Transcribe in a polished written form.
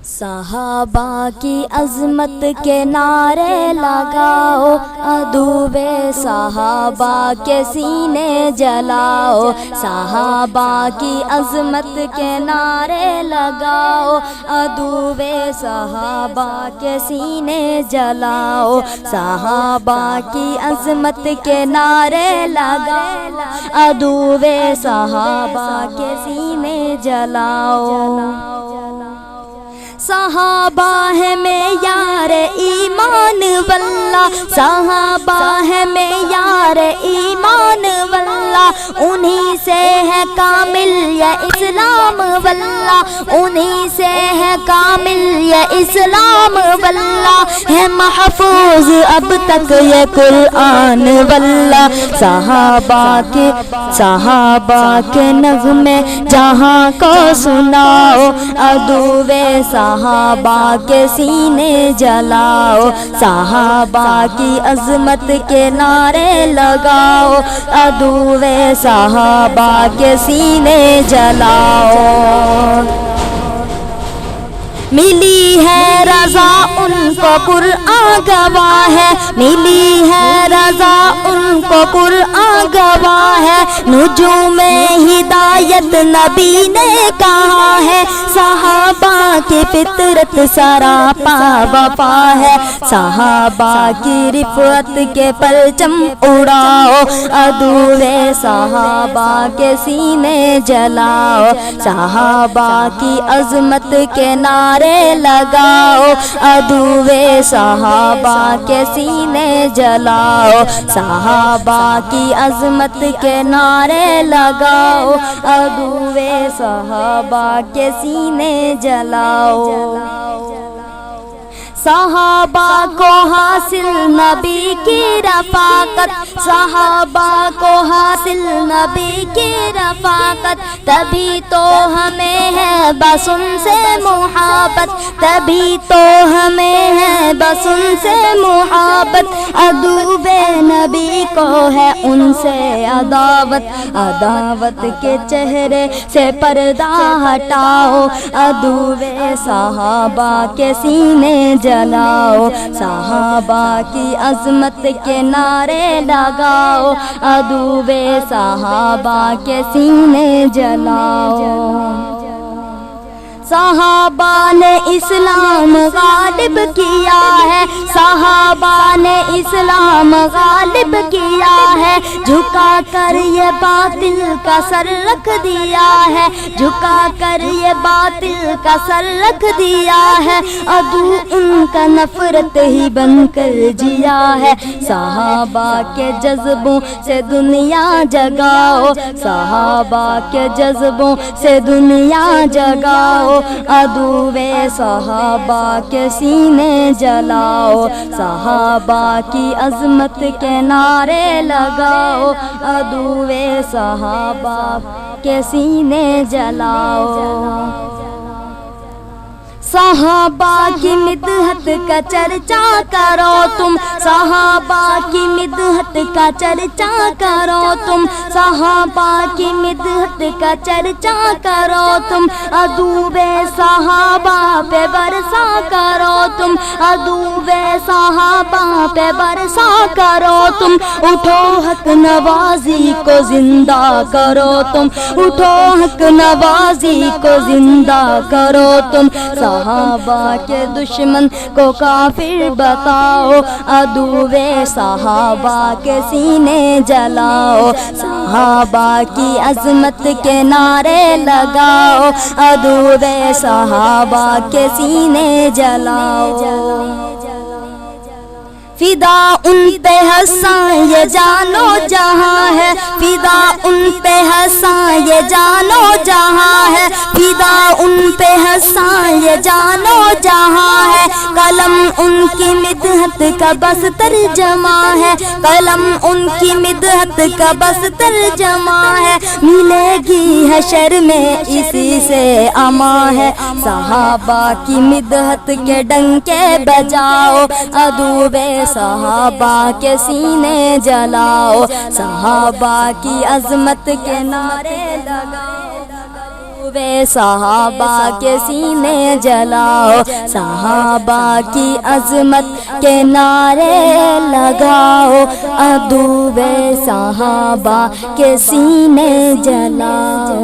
صحابہ کی عظمت کے نعرے لگاؤ، عدوِ صحابہ کے سینے جلاؤ۔ صحابہ کی عظمت کے نعرے لگاؤ، عدوِ صحابہ کے سینے جلاؤ۔ صحابہ کی عظمت کے نعرے لگاؤ، عدوِ صحابہ کے سینے جلاؤ۔ صحابہ ہے معیار ایمان واللہ، صحابہ ہے معیار ایمان واللہ، انہی سے ہے کامل یہ اسلام واللہ، انہی سے ہے کامل یہ اسلام واللہ، ہے محفوظ اب تک یہ قرآن واللہ۔ صحابہ کے نغمے جہاں کو سناؤ، عدوِ صحابہ کے سینے جلاؤ۔ صحابہ کی عظمت کے نعرے لگاؤ، عدوِ صحابہ کے سینے جلاؤ۔ ملی ہے رضا ان کو قرآن گواہ ہے، ملی ہے رضا ان کو قرآن گواہ ہے، نجوم ہدایت نبی نے کہا ہے، صحابہ کی فطرت سراپا وفا ہے۔ صحابہ کی رفعت کے پرچم اڑاؤ، عدوِ صحابہ کے سینے جلاؤ۔ صحابہ کی عظمت کے نعرے لگاؤ، عدوِ صحابہ کے سینے جلاؤ۔ صحابہ کی عظمت کے نعرے لگاؤ، عدوِ صحابہ کے سینے جلاؤ۔ صحابہ کو حاصل نبی کی رفاقت، صحابہ کو حاصل نبی کی رفاقت، تبھی تو ہمیں ہے بس ان سے محبت، تبھی تو ہمیں ہے بس ان سے محبت، عدوِ نبی کو ہے ان سے عداوت، عداوت کے چہرے سے پردہ ہٹاؤ، عدوِ صحابہ کے سینے جلاؤ۔ صحابہ کی عظمت کے نعرے لگاؤ، عدوِ صحابہ کے سینے جلاؤ۔ صحابہ نے اسلام غالب کیا ہے، صحابہ نے اسلام غالب کیا ہے، جھکا کر یہ باطل کا سر رکھ دیا ہے، جھکا کر یہ باطل کا سر رکھ دیا ہے، عدو ان کا نفرت ہی بن کر جیا ہے۔ صحابہ کے جذبوں سے دنیا جگاؤ، صحابہ کے جذبوں سے دنیا جگاؤ، عدوِ صحابہ کے سینے جلاؤ۔ صحابہ کی عظمت کے نعرے لگاؤ، عدوِ صحابہ کے سینے جلاؤ۔ صحابہ کی مدحت کا چرچا کرو تم، صحابہ کی مدحت کا چرچا کرو تم، صحابہ کی مدحت کا چرچا کرو تم، عدوِ صحابہ پہ برسا کرو تم، عدوِ صحابہ پہ برسا کرو تم، اٹھو حق نوازی کو زندہ کرو تم، اٹھو حق نوازی کو زندہ کرو تم، صحابہ کے دشمن کو کافر بتاؤ، عدوِ صحابہ کے سینے جلاؤ۔ صحابہ کی عظمت کے نعرے لگاؤ، عدوِ صحابہ کے سینے جلاؤ۔ فدا ان پہ حساں یہ جانو جہاں ہے، فدا ان پہ حساں یہ جانو جہاں ہے، فدا ان پہ حساں یہ جانو جہاں ہے، قلم ان کی مدحت کا بس ترجمہ ہے، قلم ان کی مدحت کا بس ترجمہ ہے، ملے گی حشر میں اسی سے امان ہے، صحابہ کی مدحت کے ڈنکے بجاؤ، عدوِ صحابہ کے سینے جلاؤ۔ صحابہ کی عظمت کے نعرے لگاؤ، صحابہ کے سینے جلاؤ، صحابہ کی عظمت کے نعرے لگاؤ، عدو صحابہ کے سینے جلاؤ۔